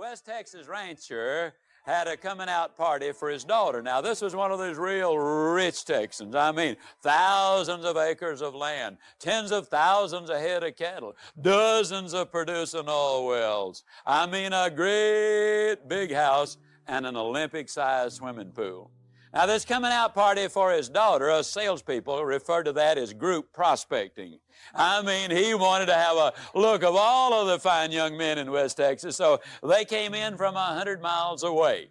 West Texas rancher had a coming out party for his daughter. Now, this was one of those real rich Texans. I mean, thousands of acres of land, tens of thousands of head of cattle, dozens of producing oil wells. I mean, a great big house and an Olympic-sized swimming pool. Now, this coming out party for his daughter, us salespeople refer to that as group prospecting. I mean, he wanted to have a look of all of the fine young men in West Texas, so they came in from 100 miles away.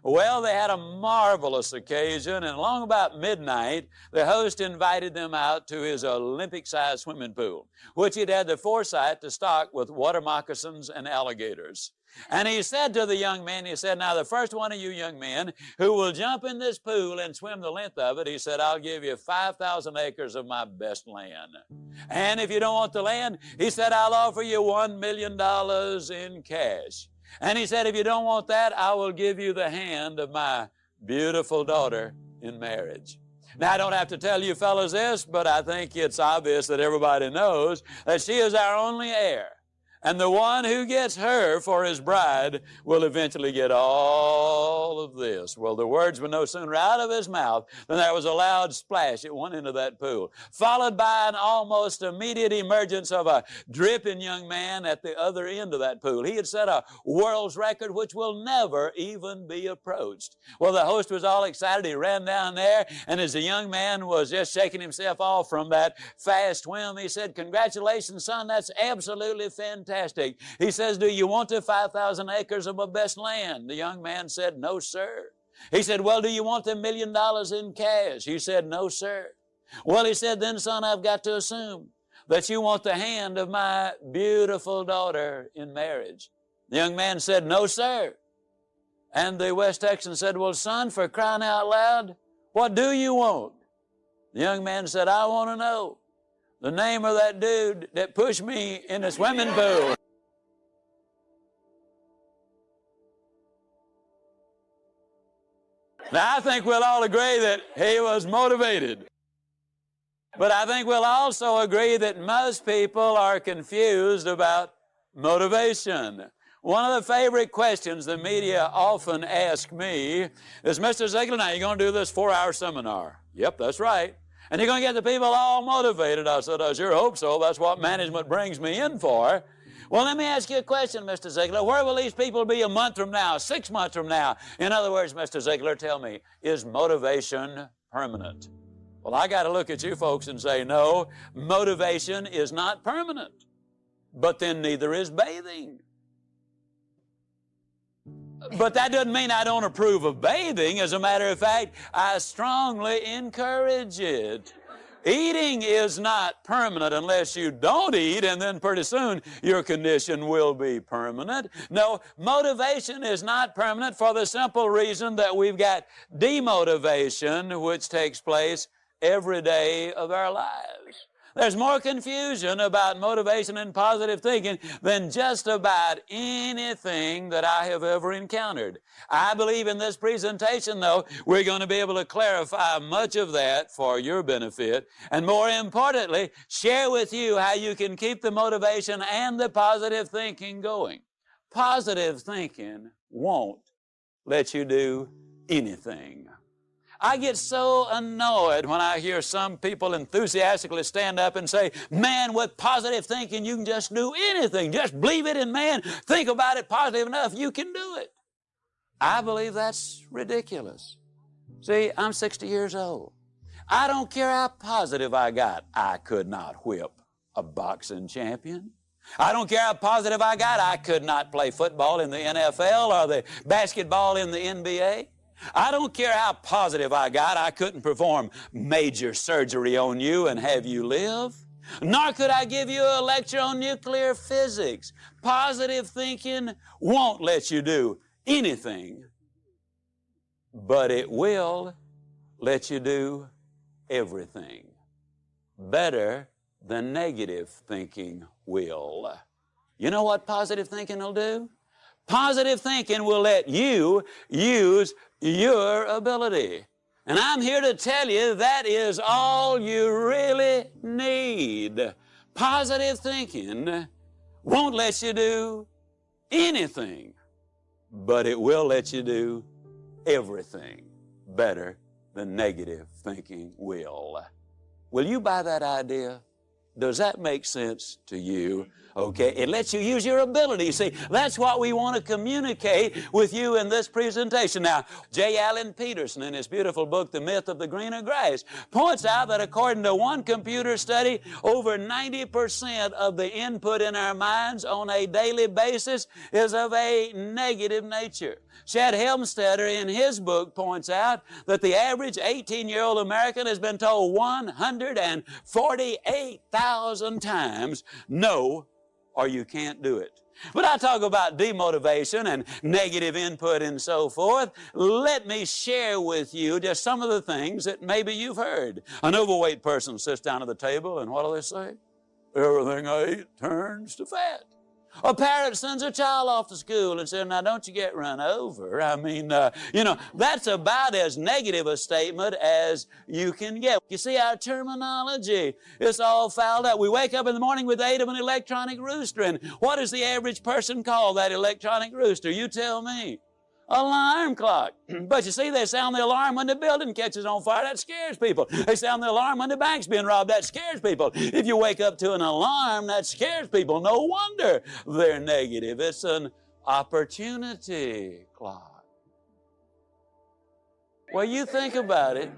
Well, they had a marvelous occasion, and along about midnight, the host invited them out to his Olympic-sized swimming pool, which he'd had the foresight to stock with water moccasins and alligators. And he said to the young men, he said, now the first one of you young men who will jump in this pool and swim the length of it, he said, I'll give you 5,000 acres of my best land. And if you don't want the land, he said, I'll offer you $1 million in cash. And he said, if you don't want that, I will give you the hand of my beautiful daughter in marriage. Now, I don't have to tell you fellas this, but I think it's obvious that everybody knows that she is our only heir. And the one who gets her for his bride will eventually get all of this. Well, the words were no sooner out of his mouth than there was a loud splash at one end of that pool, followed by an almost immediate emergence of a dripping young man at the other end of that pool. He had set a world's record which will never even be approached. Well, the host was all excited. He ran down there, and as the young man was just shaking himself off from that fast swim, he said, congratulations, son, that's absolutely fantastic. He says, do you want the 5,000 acres of my best land? The young man said, no, sir. He said, well, do you want the $1 million in cash? He said, no, sir. Well, he said, then, son, I've got to assume that you want the hand of my beautiful daughter in marriage. The young man said, no, sir. And the West Texan said, well, son, for crying out loud, what do you want? The young man said, I want to know the name of that dude that pushed me in the swimming pool. Now, I think we'll all agree that he was motivated. But I think we'll also agree that most people are confused about motivation. One of the favorite questions the media often ask me is, Mr. Ziegler, now you're going to do this 4-hour seminar. Yep, that's right. And you're going to get the people all motivated. I said, I sure hope so. That's what management brings me in for. Well, let me ask you a question, Mr. Ziegler. Where will these people be a month from now, 6 months from now? In other words, Mr. Ziegler, tell me, is motivation permanent? Well, I got to look at you folks and say, no, motivation is not permanent. But then neither is bathing. But that doesn't mean I don't approve of bathing. As a matter of fact, I strongly encourage it. Eating is not permanent unless you don't eat, and then pretty soon your condition will be permanent. No, motivation is not permanent for the simple reason that we've got demotivation, which takes place every day of our lives. There's more confusion about motivation and positive thinking than just about anything that I have ever encountered. I believe in this presentation, though, we're going to be able to clarify much of that for your benefit, and more importantly, share with you how you can keep the motivation and the positive thinking going. Positive thinking won't let you do anything. I get so annoyed when I hear some people enthusiastically stand up and say, man, with positive thinking, you can just do anything. Just believe it, and man, think about it positive enough, you can do it. I believe that's ridiculous. See, I'm 60 years old. I don't care how positive I got. I could not whip a boxing champion. I don't care how positive I got. I could not play football in the NFL or the basketball in the NBA. I don't care how positive I got, I couldn't perform major surgery on you and have you live. Nor could I give you a lecture on nuclear physics. Positive thinking won't let you do anything, but it will let you do everything. Better than negative thinking will. You know what positive thinking will do? Positive thinking will let you use your ability. And I'm here to tell you that is all you really need. Positive thinking won't let you do anything, but it will let you do everything better than negative thinking will. Will you buy that idea? Does that make sense to you? Okay, it lets you use your ability. See, that's what we want to communicate with you in this presentation. Now, J. Allen Peterson, in his beautiful book, The Myth of the Greener Grass, points out that according to one computer study, over 90% of the input in our minds on a daily basis is of a negative nature. Shad Helmstetter, in his book, points out that the average 18-year-old American has been told 148,000 times, no, or you can't do it. But I talk about demotivation and negative input and so forth. Let me share with you just some of the things that maybe you've heard. An overweight person sits down at the table and what do they say? Everything I eat turns to fat. A parent sends a child off to school and says, now don't you get run over. I mean, that's about as negative a statement as you can get. You see, our terminology, it's all fouled up. We wake up in the morning with the aid of an electronic rooster, and what does the average person call that electronic rooster? You tell me. Alarm clock. But you see, they sound the alarm when the building catches on fire. That scares people. They sound the alarm when the bank's being robbed. That scares people. If you wake up to an alarm, that scares people. No wonder they're negative. It's an opportunity clock. Well, you think about it.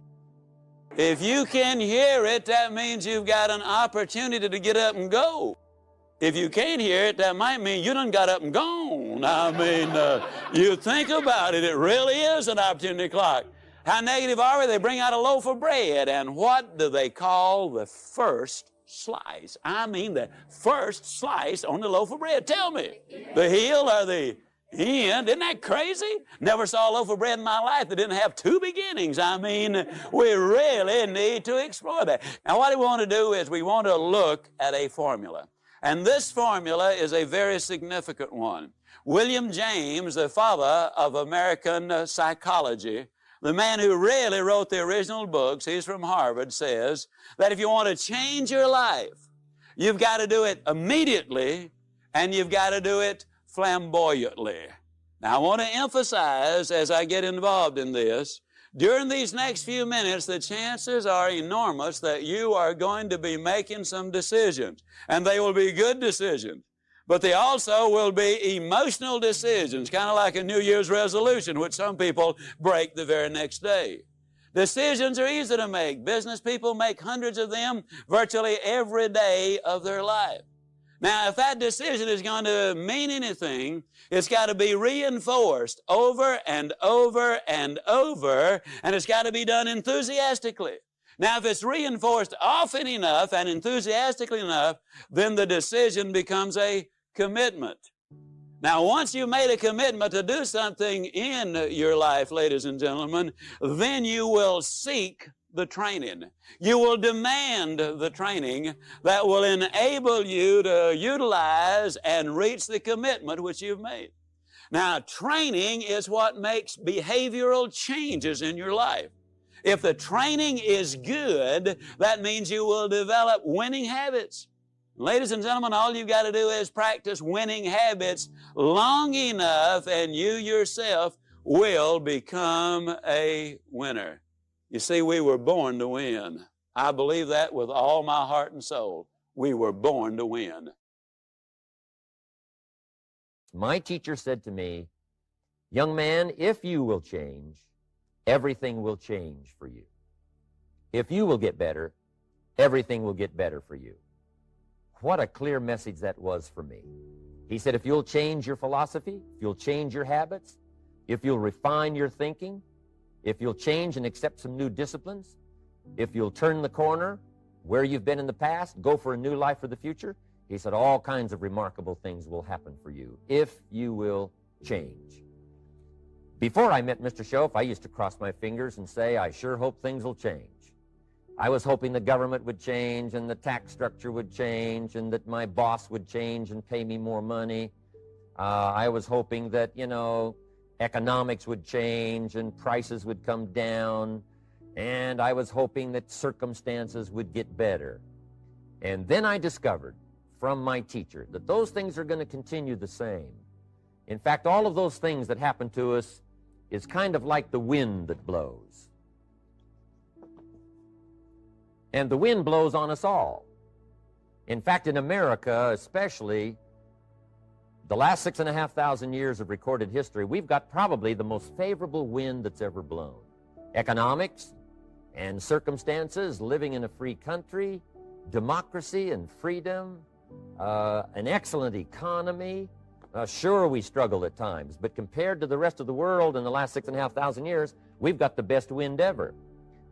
If you can hear it, that means you've got an opportunity to get up and go. If you can't hear it, that might mean you done got up and gone. I mean, you think about it, it really is an opportunity clock. How negative are we? They bring out a loaf of bread, and what do they call the first slice? I mean, the first slice on the loaf of bread. Tell me, the heel or the end? Isn't that crazy? Never saw a loaf of bread in my life that didn't have two beginnings. I mean, we really need to explore that. Now, what we want to do is we want to look at a formula. And this formula is a very significant one. William James, the father of American psychology, the man who really wrote the original books, he's from Harvard, says that if you want to change your life, you've got to do it immediately and you've got to do it flamboyantly. Now, I want to emphasize as I get involved in this, during these next few minutes, the chances are enormous that you are going to be making some decisions. And they will be good decisions. But they also will be emotional decisions, kind of like a New Year's resolution, which some people break the very next day. Decisions are easy to make. Business people make hundreds of them virtually every day of their life. Now, if that decision is going to mean anything, it's got to be reinforced over and over and over, and it's got to be done enthusiastically. Now, if it's reinforced often enough and enthusiastically enough, then the decision becomes a commitment. Now, once you made a commitment to do something in your life, ladies and gentlemen, then you will seek the training. You will demand the training that will enable you to utilize and reach the commitment which you've made. Now, training is what makes behavioral changes in your life. If the training is good, that means you will develop winning habits. Ladies and gentlemen, all you've got to do is practice winning habits long enough, and you yourself will become a winner. You see, we were born to win. I believe that with all my heart and soul. We were born to win. My teacher said to me, young man, if you will change, everything will change for you. If you will get better, everything will get better for you. What a clear message that was for me. He said, if you'll change your philosophy, if you'll change your habits, if you'll refine your thinking, if you'll change and accept some new disciplines, if you'll turn the corner where you've been in the past, go for a new life for the future, he said all kinds of remarkable things will happen for you if you will change. Before I met Mr. Shoaff, I used to cross my fingers and say, I sure hope things will change. I was hoping the government would change and the tax structure would change and that my boss would change and pay me more money. I was hoping that, economics would change and prices would come down, and I was hoping that circumstances would get better. And then I discovered from my teacher that those things are going to continue the same. In fact, all of those things that happen to us is kind of like the wind that blows. And the wind blows on us all. In fact, in America especially, the last 6,500 years of recorded history, we've got probably the most favorable wind that's ever blown. Economics and circumstances, living in a free country, democracy and freedom, an excellent economy. Sure, we struggle at times, but compared to the rest of the world in the last 6,500 years, we've got the best wind ever.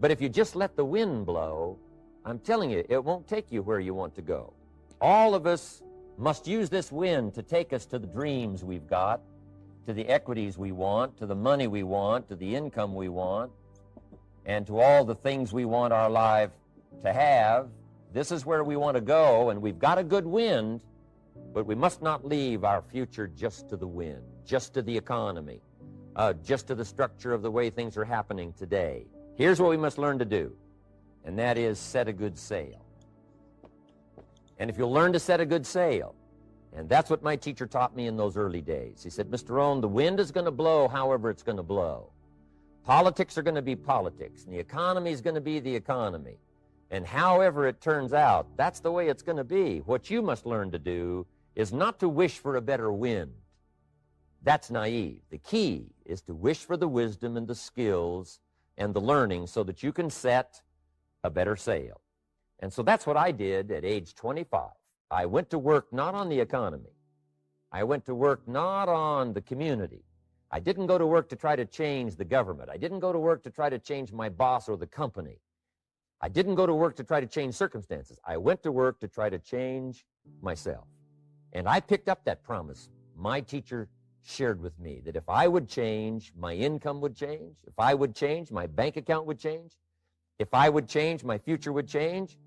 But if you just let the wind blow, I'm telling you, it won't take you where you want to go. All of us must use this wind to take us to the dreams we've got, to the equities we want, to the money we want, to the income we want, and to all the things we want our life to have. This is where we want to go, and we've got a good wind, but we must not leave our future just to the wind, just to the economy, just to the structure of the way things are happening today. Here's what we must learn to do, and that is set a good sail. And if you'll learn to set a good sail, and that's what my teacher taught me in those early days. He said, Mr. Rohn, the wind is going to blow however it's going to blow. Politics are going to be politics, and the economy is going to be the economy. And however it turns out, that's the way it's going to be. What you must learn to do is not to wish for a better wind. That's naive. The key is to wish for the wisdom and the skills and the learning so that you can set a better sail. And so that's what I did at age 25. I went to work not on the economy. I went to work not on the community. I didn't go to work to try to change the government. I didn't go to work to try to change my boss or the company. I didn't go to work to try to change circumstances. I went to work to try to change myself. And I picked up that promise my teacher shared with me, that if I would change, my income would change. If I would change, my bank account would change. If I would change, my future would change.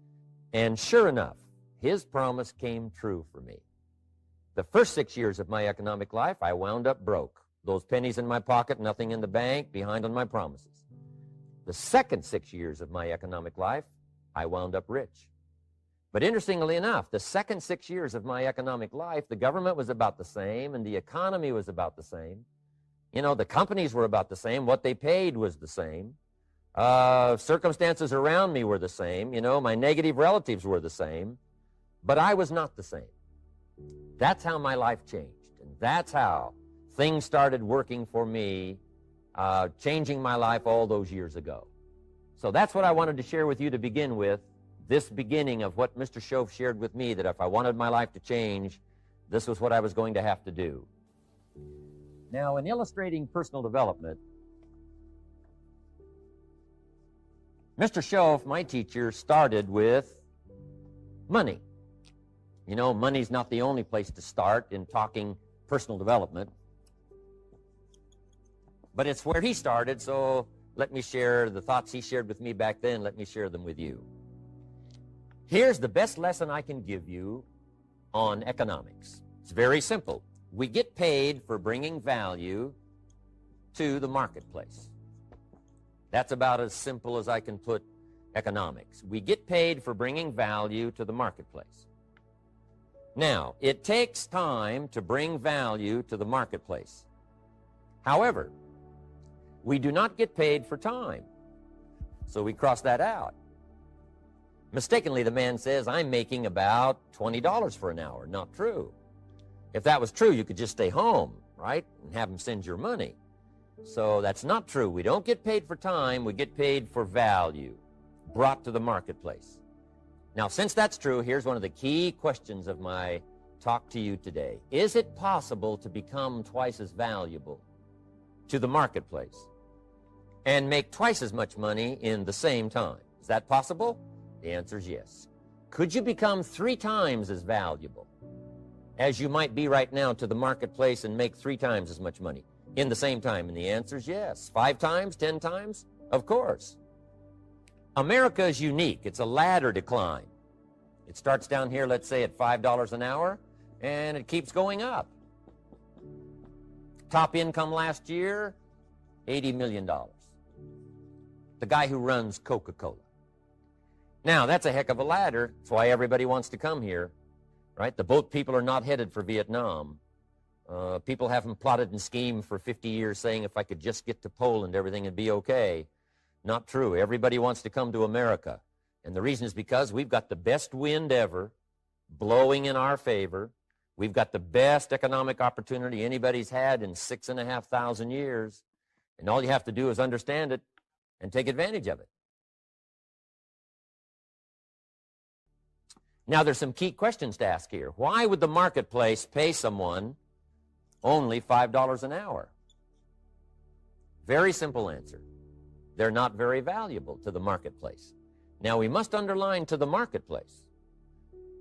And sure enough, his promise came true for me. The first 6 years of my economic life, I wound up broke. Those pennies in my pocket, nothing in the bank, behind on my promises. The second 6 years of my economic life, I wound up rich. But interestingly enough, the second 6 years of my economic life, the government was about the same and the economy was about the same. You know, the companies were about the same. What they paid was the same. Circumstances around me were the same. You know, my negative relatives were the same. But I was not the same. That's how my life changed. And that's how things started working for me, changing my life all those years ago. So that's what I wanted to share with you to begin with, this beginning of what Mr. Shoaff shared with me, that if I wanted my life to change, this was what I was going to have to do. Now, in illustrating personal development, Mr. Shoaff, my teacher, started with money. You know, money's not the only place to start in talking personal development, but it's where he started, so let me share the thoughts he shared with me back then. Let me share them with you. Here's the best lesson I can give you on economics. It's very simple. We get paid for bringing value to the marketplace. That's about as simple as I can put economics. We get paid for bringing value to the marketplace. Now, it takes time to bring value to the marketplace. However, we do not get paid for time, so we cross that out. Mistakenly, the man says, I'm making about $20 for an hour. Not true. If that was true, you could just stay home, right, and have him send your money. So that's not true. We don't get paid for time. We get paid for value brought to the marketplace. Now, since that's true, here's one of the key questions of my talk to you today. Is it possible to become twice as valuable to the marketplace and make twice as much money in the same time? Is that possible? The answer is yes. Could you become 3 times as valuable as you might be right now to the marketplace and make 3 times as much money in the same time? And the answer is yes. 5 times, 10 times? Of course. America is unique. It's a ladder to climb. It starts down here, let's say, at $5 an hour, and it keeps going up. Top income last year, $80 million. The guy who runs Coca-Cola. Now, that's a heck of a ladder. That's why everybody wants to come here, right? The boat people are not headed for Vietnam. People haven't plotted and schemed for 50 years saying if I could just get to Poland, everything would be okay. Not true. Everybody wants to come to America. And the reason is because we've got the best wind ever blowing in our favor. We've got the best economic opportunity anybody's had in 6,500 years. And all you have to do is understand it and take advantage of it. Now, there's some key questions to ask here. Why would the marketplace pay someone only $5 an hour? Very simple answer. They're not very valuable to the marketplace. Now, we must underline to the marketplace.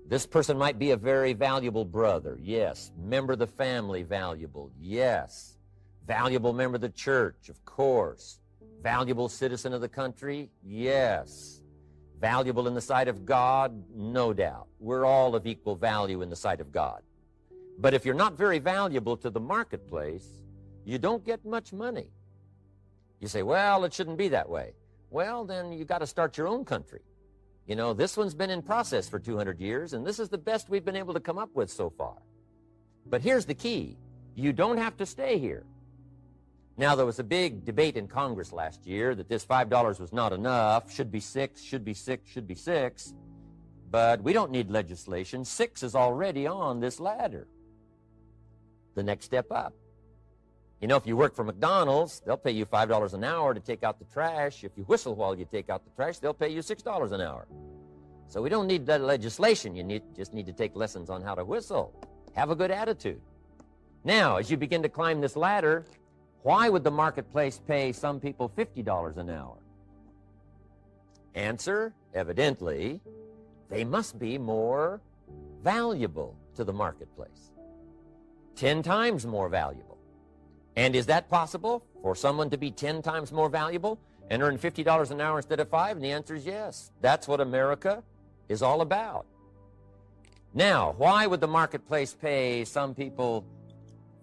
This person might be a very valuable brother. Yes. Member of the family, valuable. Yes. Valuable member of the church, of course. Valuable citizen of the country? Yes. Valuable in the sight of God? No doubt. We're all of equal value in the sight of God. But if you're not very valuable to the marketplace, you don't get much money. You say, well, it shouldn't be that way. Well, then you got to start your own country. You know, this one's been in process for 200 years, and this is the best we've been able to come up with so far. But here's the key. You don't have to stay here. Now, there was a big debate in Congress last year that this $5 was not enough, should be 6, should be 6, should be 6. But we don't need legislation. 6 is already on this ladder. The next step up. You know, if you work for McDonald's, they'll pay you $5 an hour to take out the trash. If you whistle while you take out the trash, they'll pay you $6 an hour. So we don't need that legislation. You just need to take lessons on how to whistle. Have a good attitude. Now, as you begin to climb this ladder, why would the marketplace pay some people $50 an hour? Answer, evidently, they must be more valuable to the marketplace. 10 times more valuable. And is that possible for someone to be 10 times more valuable and earn $50 an hour instead of 5? And the answer is yes. That's what America is all about. Now, why would the marketplace pay some people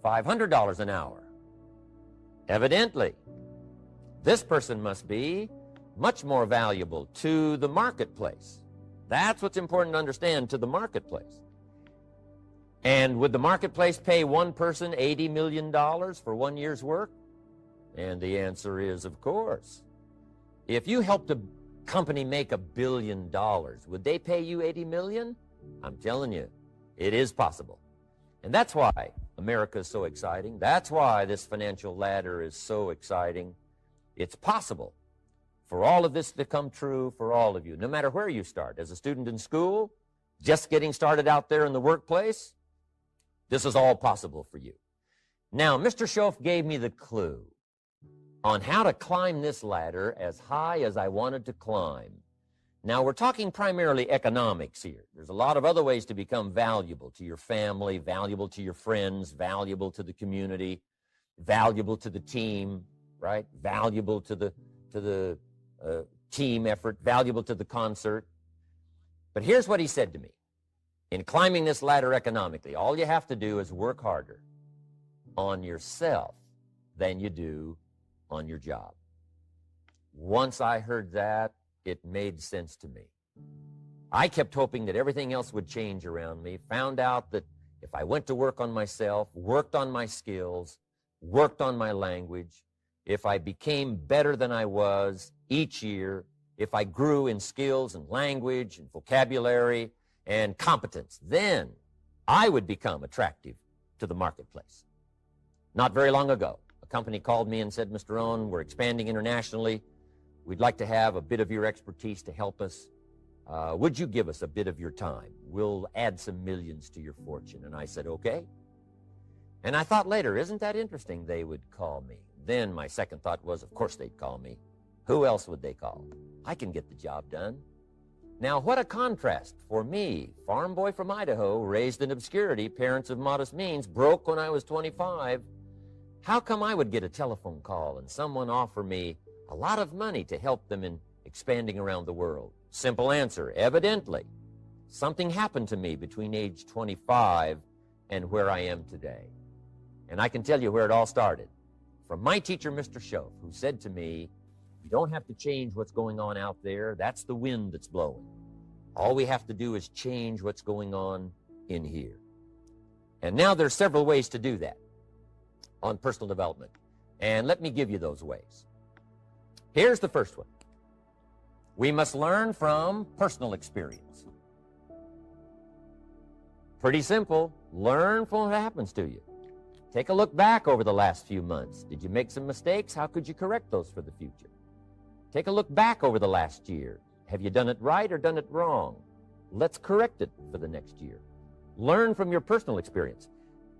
$500 an hour? Evidently, this person must be much more valuable to the marketplace. That's what's important to understand, to the marketplace. And would the marketplace pay one person $80 million for 1 year's work? And the answer is, of course. If you helped a company make $1 billion, would they pay you $80 million? I'm telling you, it is possible. And that's why America is so exciting. That's why this financial ladder is so exciting. It's possible for all of this to come true for all of you, no matter where you start. As a student in school, just getting started out there in the workplace, this is all possible for you. Now, Mr. Schoaf gave me the clue on how to climb this ladder as high as I wanted to climb. Now, we're talking primarily economics here. There's a lot of other ways to become valuable to your family, valuable to your friends, valuable to the community, valuable to the team, right? Valuable to the team effort, valuable to the concert. But here's what he said to me. In climbing this ladder economically, all you have to do is work harder on yourself than you do on your job. Once I heard that, it made sense to me. I kept hoping that everything else would change around me, found out that if I went to work on myself, worked on my skills, worked on my language, if I became better than I was each year, if I grew in skills and language and vocabulary and competence, then I would become attractive to the marketplace. Not very long ago, a company called me and said, Mr. Rohn, we're expanding internationally. We'd like to have a bit of your expertise to help us. Would you give us a bit of your time? We'll add some millions to your fortune. And I said, okay. And I thought later, isn't that interesting? They would call me. Then my second thought was, of course they'd call me. Who else would they call? I can get the job done. Now, what a contrast for me, farm boy from Idaho, raised in obscurity, parents of modest means, broke when I was 25. How come I would get a telephone call and someone offer me a lot of money to help them in expanding around the world? Simple answer, evidently. Something happened to me between age 25 and where I am today. And I can tell you where it all started. From my teacher, Mr. Schoaf, who said to me, you don't have to change what's going on out there. That's the wind that's blowing. All we have to do is change what's going on in here. And now there's several ways to do that on personal development. And let me give you those ways. Here's the first one. We must learn from personal experience. Pretty simple. Learn from what happens to you. Take a look back over the last few months. Did you make some mistakes? How could you correct those for the future? Take a look back over the last year. Have you done it right or done it wrong? Let's correct it for the next year. Learn from your personal experience.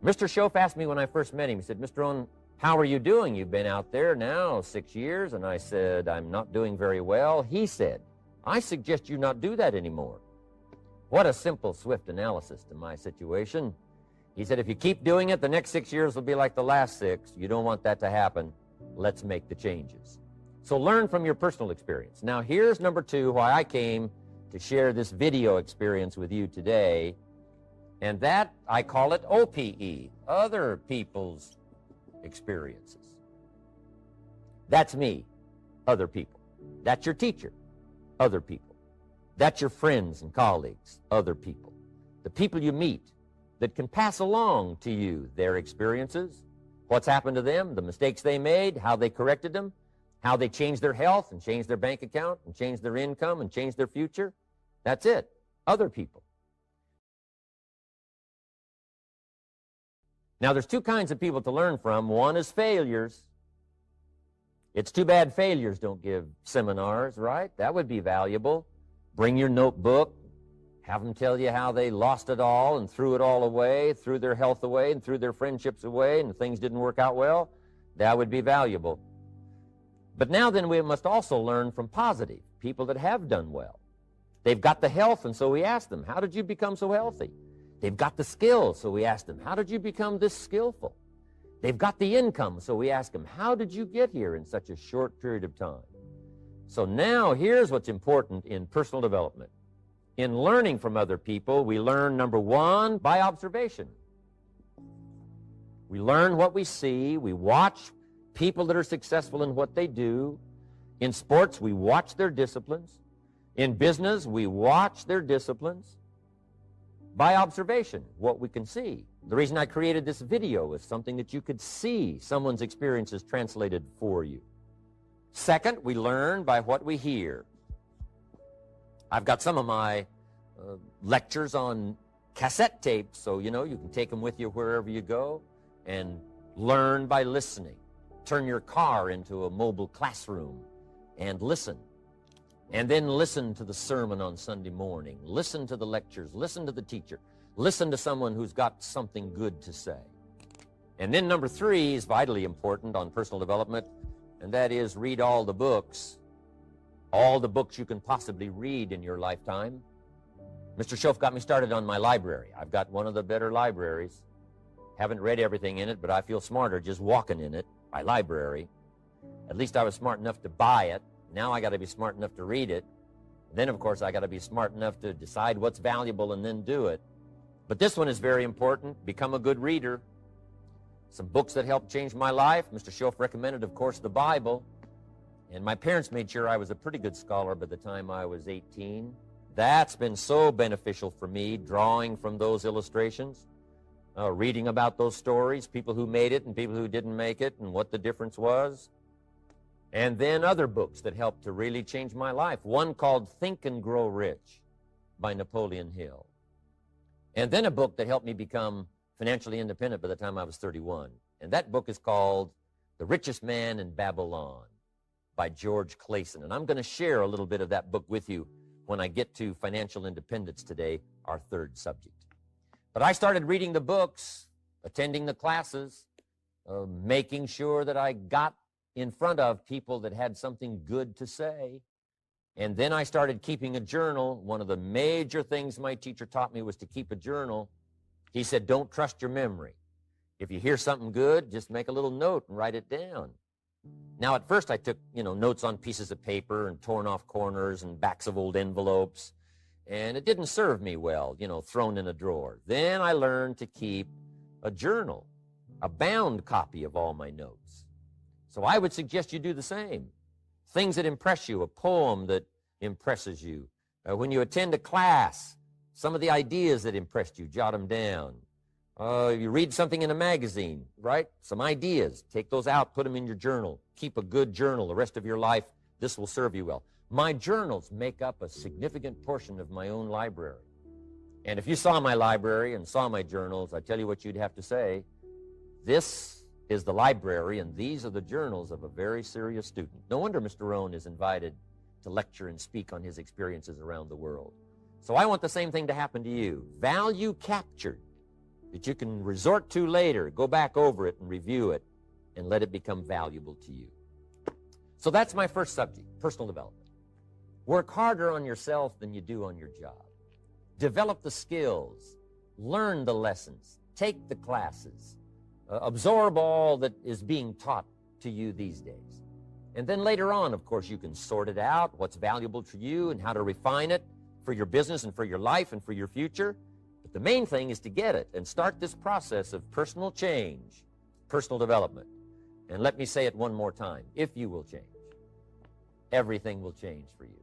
Mr. Schoaf asked me when I first met him, he said, Mr. Rohn, how are you doing? You've been out there now 6 years. And I said, I'm not doing very well. He said, I suggest you not do that anymore. What a simple, swift analysis to my situation. He said, if you keep doing it, the next 6 years will be like the last 6. You don't want that to happen. Let's make the changes. So learn from your personal experience. Now, here's number 2, why I came to share this video experience with you today. And that, I call it OPE, other people's experiences. That's me, other people. That's your teacher, other people. That's your friends and colleagues, other people. The people you meet that can pass along to you their experiences, what's happened to them, the mistakes they made, how they corrected them, how they changed their health and changed their bank account and changed their income and changed their future. That's it, other people. Now, there's 2 kinds of people to learn from. One is failures. It's too bad failures don't give seminars, right? That would be valuable. Bring your notebook. Have them tell you how they lost it all and threw it all away, threw their health away and threw their friendships away and things didn't work out well. That would be valuable. But now then we must also learn from positive, people that have done well. They've got the health, and so we ask them, how did you become so healthy? They've got the skills, so we ask them, how did you become this skillful? They've got the income, so we ask them, how did you get here in such a short period of time? So now here's what's important in personal development. In learning from other people, we learn, number 1, by observation. We learn what we see. We watch people that are successful in what they do. In sports, we watch their disciplines. In business, we watch their disciplines. By observation, what we can see. The reason I created this video was something that you could see someone's experiences translated for you. Second, we learn by what we hear. I've got some of my lectures on cassette tapes, so you can take them with you wherever you go and learn by listening. Turn your car into a mobile classroom and listen. And then listen to the sermon on Sunday morning. Listen to the lectures. Listen to the teacher. Listen to someone who's got something good to say. And then number 3 is vitally important on personal development, and that is read all the books you can possibly read in your lifetime. Mr. Schoaf got me started on my library. I've got one of the better libraries. Haven't read everything in it, but I feel smarter just walking in it, my library. At least I was smart enough to buy it. Now I got to be smart enough to read it. Then, of course, I got to be smart enough to decide what's valuable and then do it. But this one is very important. Become a good reader. Some books that helped change my life. Mr. Schoaf recommended, of course, the Bible. And my parents made sure I was a pretty good scholar by the time I was 18. That's been so beneficial for me, drawing from those illustrations, reading about those stories, people who made it and people who didn't make it and what the difference was. And then other books that helped to really change my life. One called Think and Grow Rich by Napoleon Hill. And then a book that helped me become financially independent by the time I was 31. And that book is called The Richest Man in Babylon by George Clason. And I'm going to share a little bit of that book with you when I get to financial independence today, our 3rd subject. But I started reading the books, attending the classes, making sure that I got in front of people that had something good to say. And then I started keeping a journal. One of the major things my teacher taught me was to keep a journal. He said, don't trust your memory. If you hear something good, just make a little note and write it down. Now, at first I took, notes on pieces of paper and torn off corners and backs of old envelopes. And it didn't serve me well, thrown in a drawer. Then I learned to keep a journal, a bound copy of all my notes. So I would suggest you do the same. Things that impress you, a poem that impresses you. When you attend a class, some of the ideas that impressed you, jot them down. You read something in a magazine, right? Some ideas. Take those out, put them in your journal. Keep a good journal the rest of your life. This will serve you well. My journals make up a significant portion of my own library. And if you saw my library and saw my journals, I tell you what you'd have to say. This is the library, and these are the journals of a very serious student. No wonder Mr. Rohn is invited to lecture and speak on his experiences around the world. So I want the same thing to happen to you. Value captured that you can resort to later, go back over it and review it, and let it become valuable to you. So that's my first subject, personal development. Work harder on yourself than you do on your job. Develop the skills, learn the lessons, take the classes, absorb all that is being taught to you these days. And then later on, of course, you can sort it out, what's valuable to you and how to refine it for your business and for your life and for your future. But the main thing is to get it and start this process of personal change, personal development. And let me say it one more time. If you will change, everything will change for you.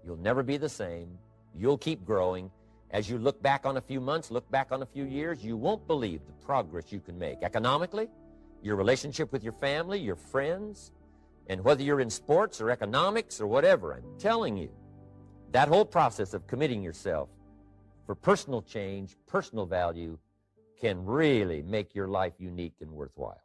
You'll never be the same. You'll keep growing. As you look back on a few months, look back on a few years, you won't believe the progress you can make. Economically, your relationship with your family, your friends, and whether you're in sports or economics or whatever, I'm telling you, that whole process of committing yourself for personal change, personal value, can really make your life unique and worthwhile.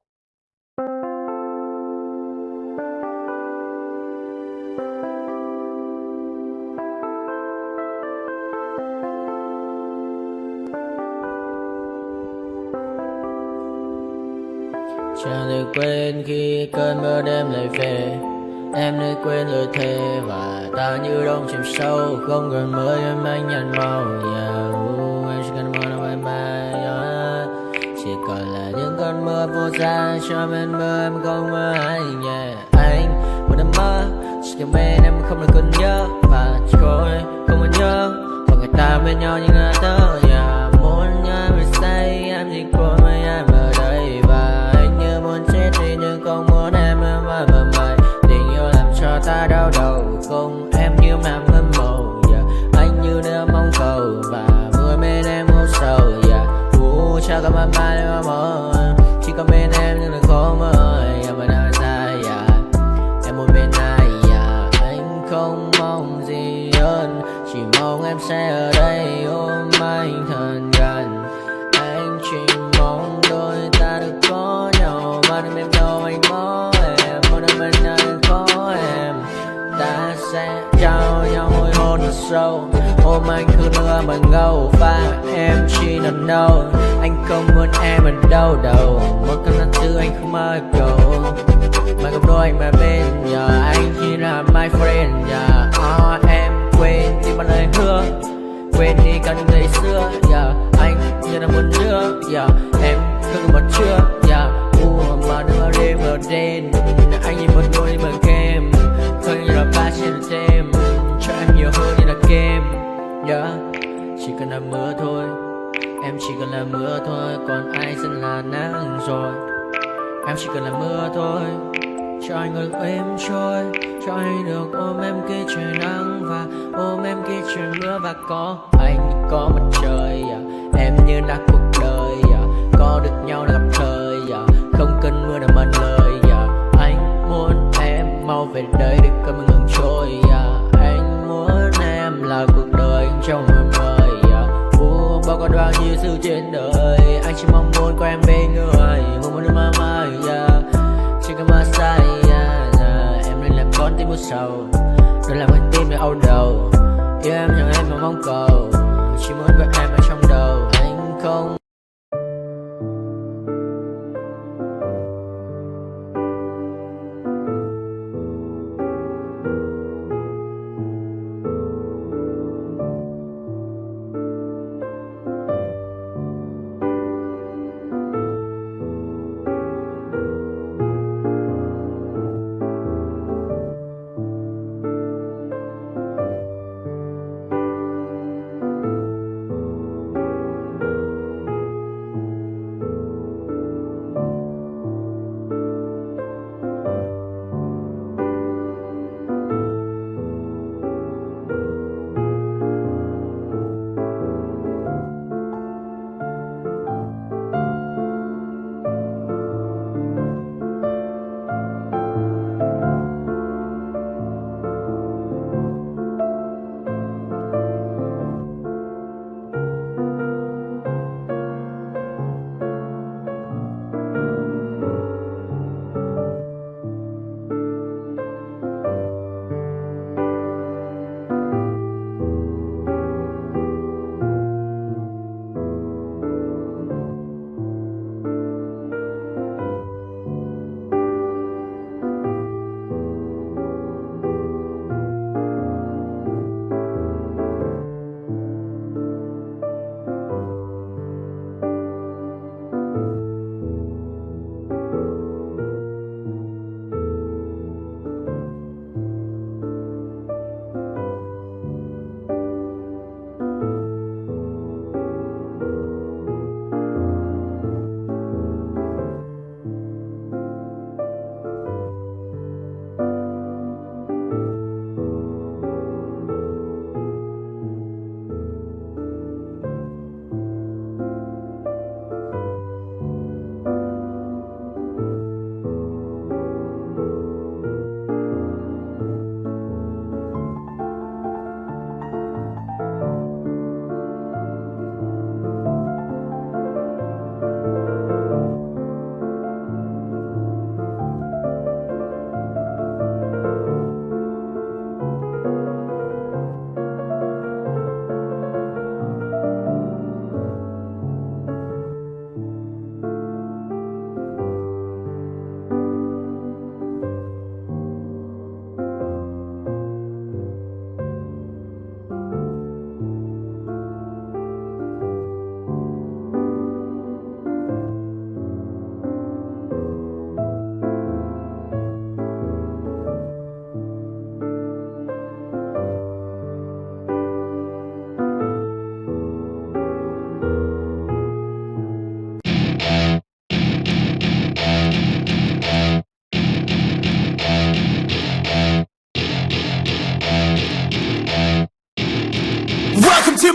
Chẳng thể quên khi cơn mưa đêm lại về. Em nơi quên lời thề và ta như đông chìm sâu. Không còn mới em anh nhận màu. Em chỉ cần mơ đâu em bay. Chỉ còn là những cơn mưa vô giá. Cho bên mơ em không mơ anh. Anh một đêm mơ. Chỉ cần bên em không được cơn nhớ. Và trôi không muốn nhớ. Và người ta bên nhau như ngã tơ. Muốn nhớ về say em chỉ có mấy em ở đây. Và anh như muốn chết đi nhưng không muốn em mơ mày. Tình yêu làm cho ta đau đầu. Không em như mà mơ màu. Anh như đeo mong cầu. Và mưa bên em ngô sầu. Chắc có mãi mãi em mơ. Chỉ có bên em nhưng đừng khó mơ. Em ở nơi xa em muốn bên ai. Anh không mong gì hơn. Chỉ mong em sẽ ở đây ôm anh thật gần. Anh chỉ mong đôi ta được có nhau. Mà đừng em đâu anh có em. Một đêm bên anh có em. Ta sẽ trao nhau môi hôn thật sâu. Ôm anh cứ nữa mà ngâu. Và em chỉ nằm đâu. Anh không muốn em ở đâu đâu. Một cơn nắng thứ anh không mơ cầu. Mà không đôi anh mà bên giờ. Anh chỉ là my friend. Em quên đi bao lời hứa. Quên đi cả những ngày xưa. Anh như là một đứa. Em không còn một chưa. Mà đừng đêm ở đêm. Anh như một đôi bờ kem. Không như là ba trên thêm. Cho em nhiều hơn như là kem. Chỉ cần là mưa thôi. Em chỉ cần là mưa thôi. Còn ai sẽ là nắng rồi. Em chỉ cần là mưa thôi. Cho anh được êm trôi. Cho anh được ôm em khi trời nắng. Và ôm em khi trời mưa. Và có anh có mặt trời. Em như là cuộc đời. Có được nhau là gặp thời. Không cần mưa để mần lời. Anh muốn em mau về đây để cơn mưa ngừng trôi. Anh muốn em là cuộc đời trong mười mời. Bao còn bao nhiêu sự trên đời. Anh chỉ mong muốn có em bên người. Không muốn được mơ mơ. Chỉ cần mơ say. Em nên làm con tim u sầu. Đừng làm con tim để âu đầu. Yêu em chẳng em mà mong cầu. Chỉ muốn có em ở trong đầu. Anh không.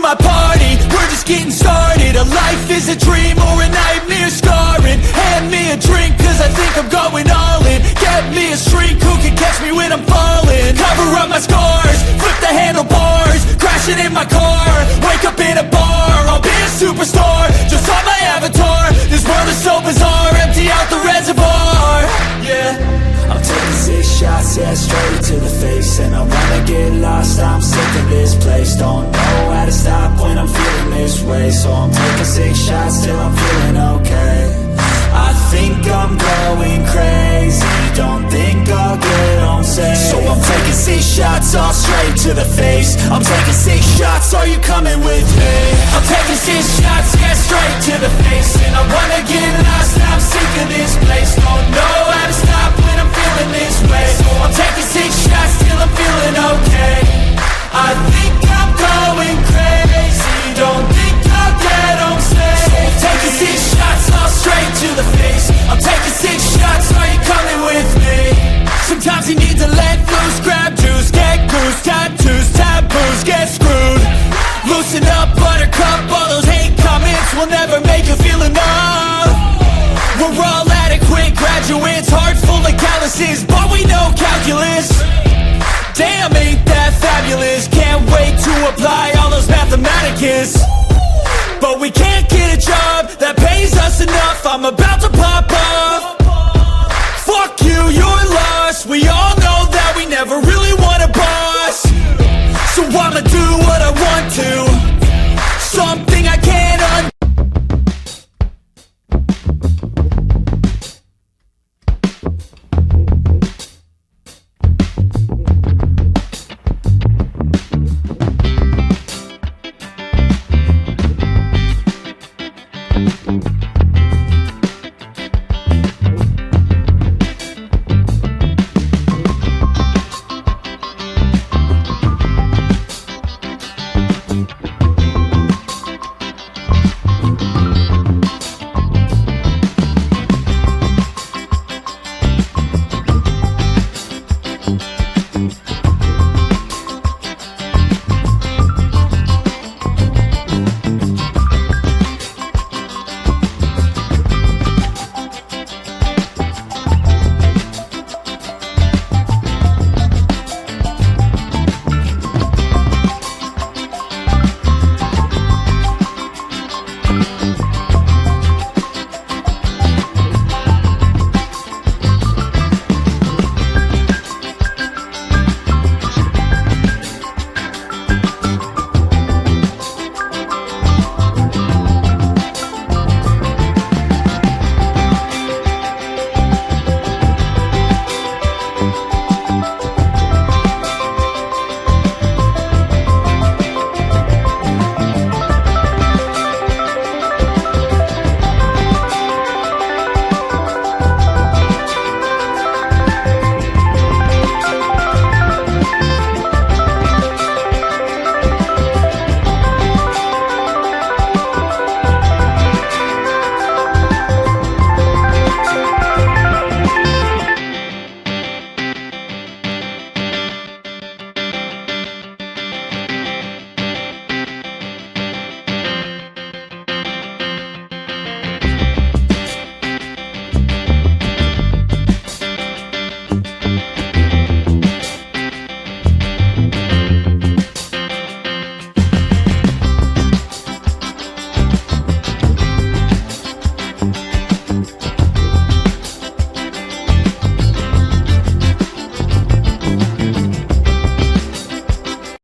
my party, we're just getting started. A life is a dream or a nightmare scarring. Hand me a drink cause I think I'm going all in. Get me a shrink who can catch me when I'm falling. Cover up my scars, flip the handlebars, crashing in my car, wake up in a bar. I'll be a superstar, just on my avatar. This world is so bizarre, empty out the reservoir. Yeah, I'm taking 6 shots, yeah, straight to the face. And I wanna get lost, I'm sick of this place. Don't know how to stop when I'm feeling this way. So I'm taking 6 shots till I'm feeling okay. I think I'm going crazy, don't think I'll get home safe. So I'm taking 6 shots, all straight to the face. I'm taking 6 shots, are you coming with me? I'm taking 6 shots, yeah, straight to the face. And I wanna get lost, I'm sick of this place. Don't know how to stop when I'm feeling this way. So I'm taking 6 shots till I'm feeling okay. I think I'm going crazy, don't think I'll get home safe. So I'm taking 6 shots, all straight to the face. I'm taking 6 shots, are you coming with me? Sometimes you need to let loose, grab juice, get goose, tattoos, taboos, get screwed. Loosen up, buttercup, all those hate comments will never make you feel enough. We're all adequate graduates, hearts full of calluses, but we know calculus. Damn, ain't that fabulous, can't wait to apply all those mathematicus.